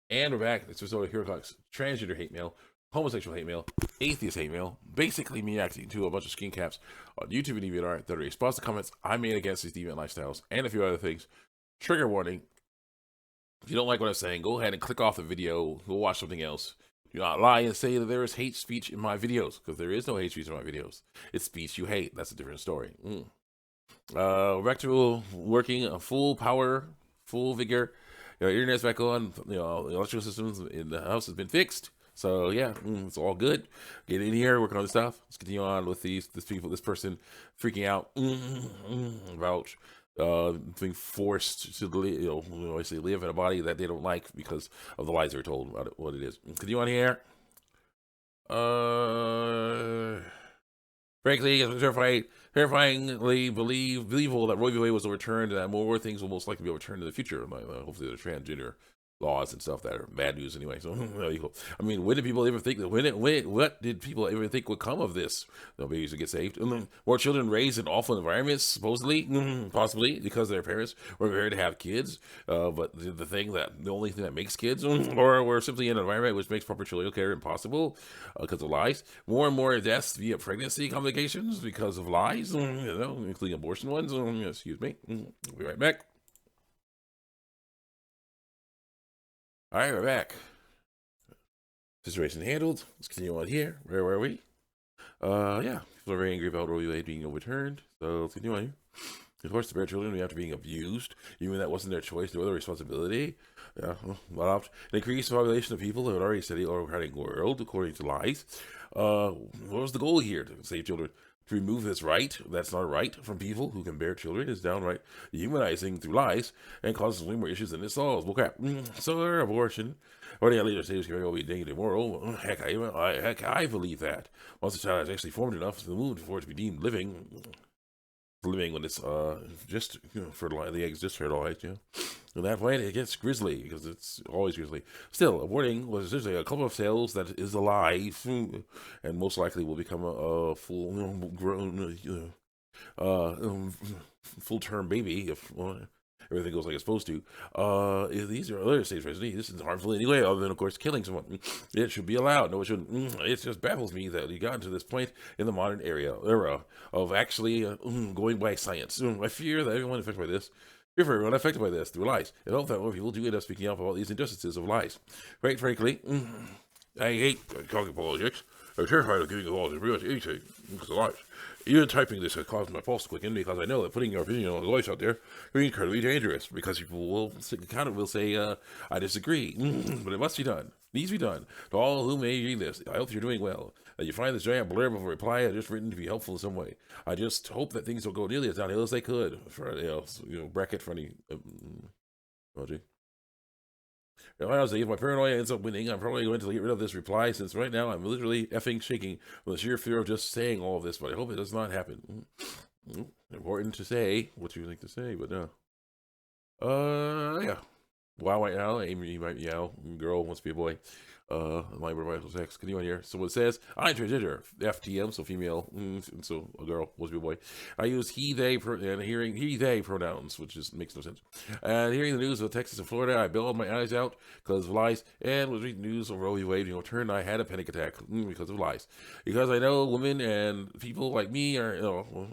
And we're back. This was over here called transgender hate mail, homosexual hate mail, atheist hate mail. Basically, me reacting to a bunch of screen caps on YouTube and DeviantArt that are response to comments I made against these deviant lifestyles and a few other things. Trigger warning. If you don't like what I'm saying, go ahead and click off the video. Go watch something else. Do not lie and say that there is hate speech in my videos, because there is no hate speech in my videos. It's speech you hate. That's a different story. Rectal working full power, full vigor. Internet's back on. Electrical systems in the house has been fixed. So yeah, it's all good. Get in here, working on the stuff. Let's continue on with this person freaking out about being forced to live in a body that they don't like because of the lies they're told about what it is. Continue on here. Frankly, it's terrifyingly believable that Roe v. Wade was overturned, and that more things will most likely be overturned in the future. Hopefully, the transgender laws and stuff that are bad news anyway. So, I mean, when did people ever think that? What did people ever think would come of this? Babies would get saved. More children raised in awful environments, supposedly, possibly because their parents were prepared to have kids. But the only thing that makes kids, or we're simply in an environment which makes proper child care impossible because of lies. More and more deaths via pregnancy complications because of lies, including abortion ones. Excuse me. We'll be right back. All right, we're back. Situation handled. Let's continue on here. Where were we? Yeah, people are very angry about Roe v. Wade being overturned. So let's continue on here. Of course, the bear children after being abused, even that wasn't their choice, nor their responsibility. Yeah, an increased population of people who had already studied autocratic world, according to lies. What was the goal here? To save children. To remove this right, that's not a right, from people who can bear children is downright dehumanizing through lies and causes way more issues than it solves. Well, crap. So abortion, or the later stages can be negative moral. Heck, I believe that. Once a child is actually formed enough to the womb for it to be deemed living when it's just fertilized, the eggs just fertilized, At that point, it gets grisly because it's always grisly. Still, aborting was essentially a couple of cells that is alive and most likely will become a full grown, full term baby if everything goes like it's supposed to. These are other states of this isn't harmful anyway, other than of course killing someone. It should be allowed. No, it shouldn't. It just baffles me that we got to this point in the modern era of actually going by science. I fear that everyone affected by this. Fear for everyone affected by this through lies. And hope that more people do end up speaking up about these injustices of lies. Quite frankly, I hate talking apologetics. I'm terrified of giving apologies pretty much anything because of lies. Even typing this has caused my pulse to quicken because I know that putting your opinion on the voice out there can be incredibly dangerous because people will say, I disagree. But it must be done. Needs to be done. To all who may read this, I hope you're doing well. That you find this giant blurb of a reply I just written to be helpful in some way. I just hope that things don't go nearly as downhill as they could. For bracket for any emoji. If my paranoia ends up winning, I'm probably going to get rid of this reply since right now I'm literally effing shaking from the sheer fear of just saying all of this, but I hope it does not happen. Important to say what you think to say, but yeah. Wow, right now, Amy might meow. Girl wants to be a boy. My provider sex. Continue on here. So it says, I'm transgender. FTM, so female. So a girl wants to be a boy. I use he, they, and hearing he, they pronouns, which just makes no sense. And hearing the news of Texas and Florida, I bailed my eyes out because of lies and was reading news of Roe v. Wade being overturned. I had a panic attack because of lies. Because I know women and people like me are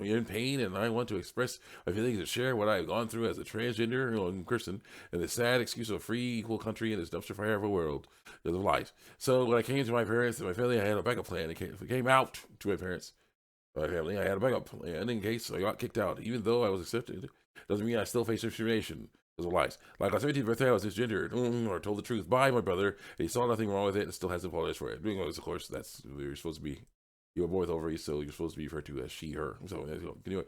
in pain, and I want to express my feelings and share what I've gone through as a transgender person in the sad excuse of a free, equal country in this dumpster fire of a world because of lies. So when I came to my parents and my family, I had a backup plan. It came out to my parents, my family, I had a backup plan in case I got kicked out. Even though I was accepted, doesn't mean I still face discrimination because of lies. Like on 17th birthday, I was cisgendered, or told the truth by my brother. He saw nothing wrong with it and still has apologized for it. Of course, that's you're supposed to be. You were born with ovaries, so you're supposed to be referred to as she, her. So anyway,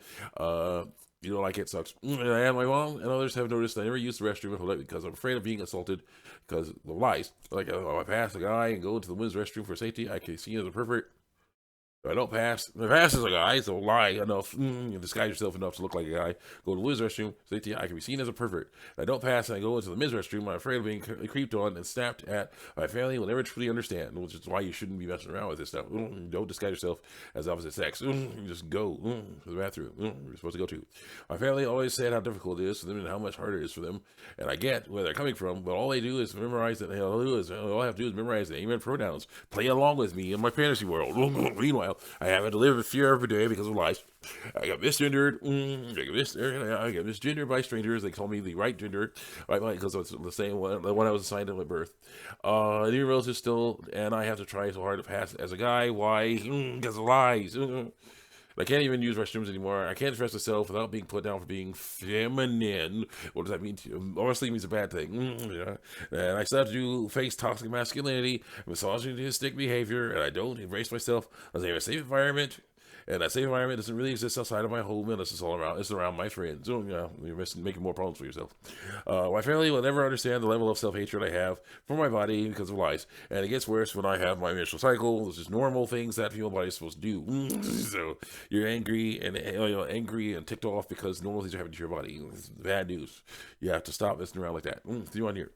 you don't like it, sucks. And my mom and others have noticed I never use the restroom because I'm afraid of being assaulted because of lies. Like, if I pass a guy and go into the women's restroom for safety, I can see as a pervert. I don't pass. If I pass as a guy, so lie enough, disguise yourself enough to look like a guy. Go to the women's restroom, say to you, I can be seen as a pervert. I don't pass, and I go into the men's restroom. I'm afraid of being creeped on and snapped at. My family will never truly understand, which is why you shouldn't be messing around with this stuff. Don't disguise yourself as opposite sex. Just go to the bathroom. You're supposed to go to. My family always said how difficult it is for them and how much harder it is for them, and I get where they're coming from. But all they do is memorize it. All I have to do is memorize the amen pronouns. Play along with me in my fantasy world. Meanwhile, I haven't to live in fear every day because of lies. I got misgendered. I got misgendered by strangers. They call me the right gender, right? Because it's the same one I was assigned at birth. New relatives still, and I have to try so hard to pass as a guy. Why? Because of lies. I can't even use restrooms anymore. I can't dress myself without being put down for being feminine. What does that mean to you? Honestly, it means a bad thing. Yeah. And I still have to face toxic masculinity, misogynistic behavior, and I don't embrace myself as a safe environment. And that safe environment doesn't really exist outside of my home unless it's around my friends. So, yeah, you're making more problems for yourself. My family will never understand the level of self-hatred I have for my body because of lies. And it gets worse when I have my menstrual cycle. This is normal things that female body is supposed to do. So you're angry and ticked off because normal things are happening to your body. It's bad news. You have to stop messing around like that. See you on here.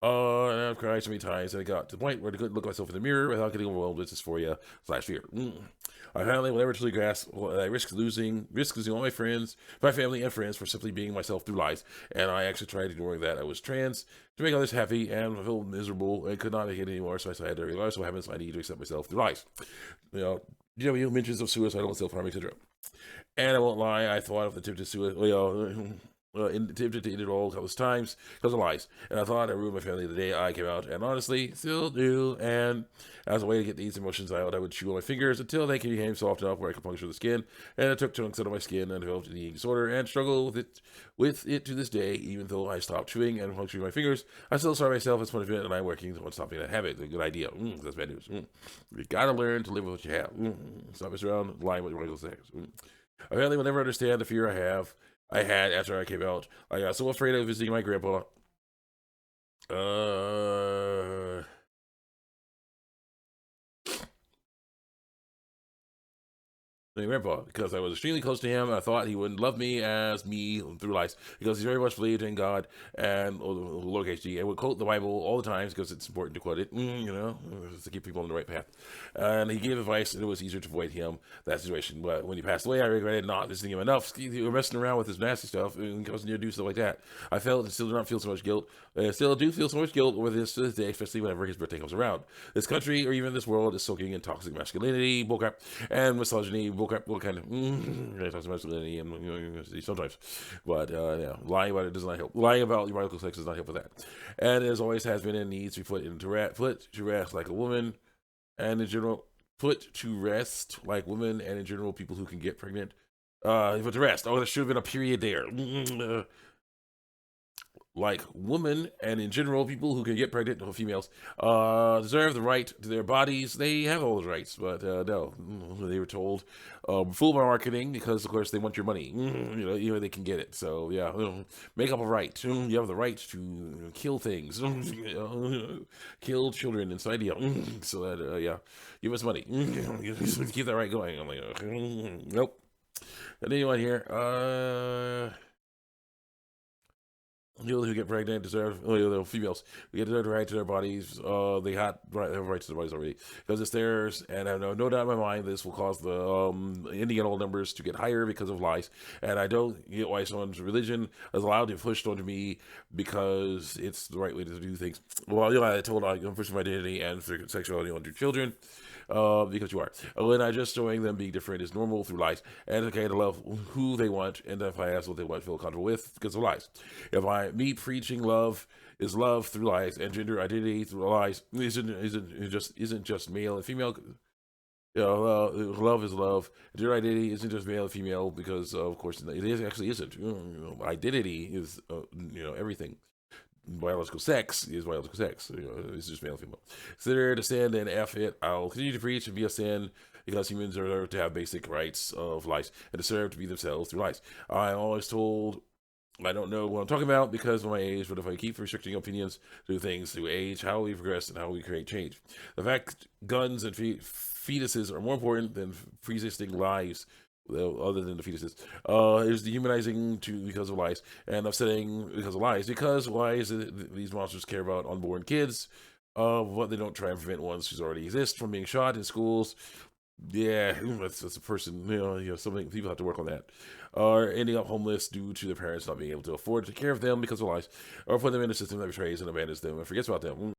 And I've cried so many times, and I got to the point where I couldn't look myself in the mirror without getting overwhelmed with dysphoria/fear. I finally will never truly grasp I risk losing all my friends, my family, and friends for simply being myself through lies. And I actually tried ignoring that I was trans to make others happy, and I felt miserable and could not make it anymore. So I had to realize what happens. I need to accept myself through lies. GW mentions of suicidal and self-harming syndrome. And I won't lie, I thought of the attempted suicide. Attempted to end it all a couple of times because of lies. And I thought I ruined my family the day I came out, and honestly, still do. And as a way to get these emotions out, I would chew on my fingers until they became soft enough where I could puncture the skin. And I took chunks out of my skin and developed an eating disorder and struggle with it to this day. Even though I stopped chewing and puncturing my fingers, I still starve myself as punishment, and I'm working on stopping that habit. A good idea. That's bad news. You gotta learn to live with what you have. Stop messing around, lying with your regular sex. My family will never understand the fear I had after I came out. I got so afraid of visiting my grandpa. My grandpa, because I was extremely close to him. I thought he wouldn't love me as me through life because he very much believed in God and lowercase g and would quote the Bible all the time because it's important to quote it, to keep people on the right path. And he gave advice, and it was easier to avoid that situation. But when he passed away, I regretted not visiting him enough. You were messing around with his nasty stuff and causing you to do stuff like that. I felt and still do not feel so much guilt. I still do feel so much guilt over this to this day, especially whenever his birthday comes around. This country or even this world is soaking in toxic masculinity, bullcrap, and misogyny, bullcrap, what kind of toxic masculinity, and sometimes. But yeah, lying about it does not help. Lying about your biological sex does not help with that. And as always has been and needs to be put to rest like a woman, and in general, put to rest like women, and in general, people who can get pregnant. Put to rest. Oh, there should have been a period there. Like women and in general people who can get pregnant, females, deserve the right to their bodies. They have all those rights, but no, they were told fool by marketing because of course they want your money. They can get it. So yeah, make up a right. You have the right to kill things, kill children inside you. So that yeah, give us money. Keep that right going. I'm like nope. And anyone here, who get pregnant deserve, the females who get the right to their bodies. They have rights to their bodies already because it's theirs, and I have no doubt in my mind this will cause the Indian numbers to get higher because of lies. And I don't get why someone's religion is allowed to be pushed onto me because it's the right way to do things. Well, I told I'm pushing my identity and sexuality onto children. Because you are. And I just showing them being different is normal through lies, and it's okay to love who they want, and if I ask what they want, feel comfortable with because of lies. Me preaching love is love through lies, and gender identity through lies isn't just male and female. Love is love. Gender identity isn't just male and female because of course it actually isn't. Identity is everything. Biological sex is biological sex. It's just male and female. Consider to sin and F it. I'll continue to preach and be a sin because humans are to have basic rights of life and deserve to be themselves through life. I'm always told I don't know what I'm talking about because of my age, but if I keep restricting opinions to things through age, how we progress and how we create change. The fact guns and fetuses are more important than pre-existing lives, well, other than the fetuses, is dehumanizing to because of lies and upsetting because of lies. Because why is it these monsters care about unborn kids? What they don't try and prevent ones who already exist from being shot in schools. Yeah, that's a person. Something people have to work on that. Or ending up homeless due to their parents not being able to afford to take care of them because of lives, or put them in a system that betrays and abandons them and forgets about them.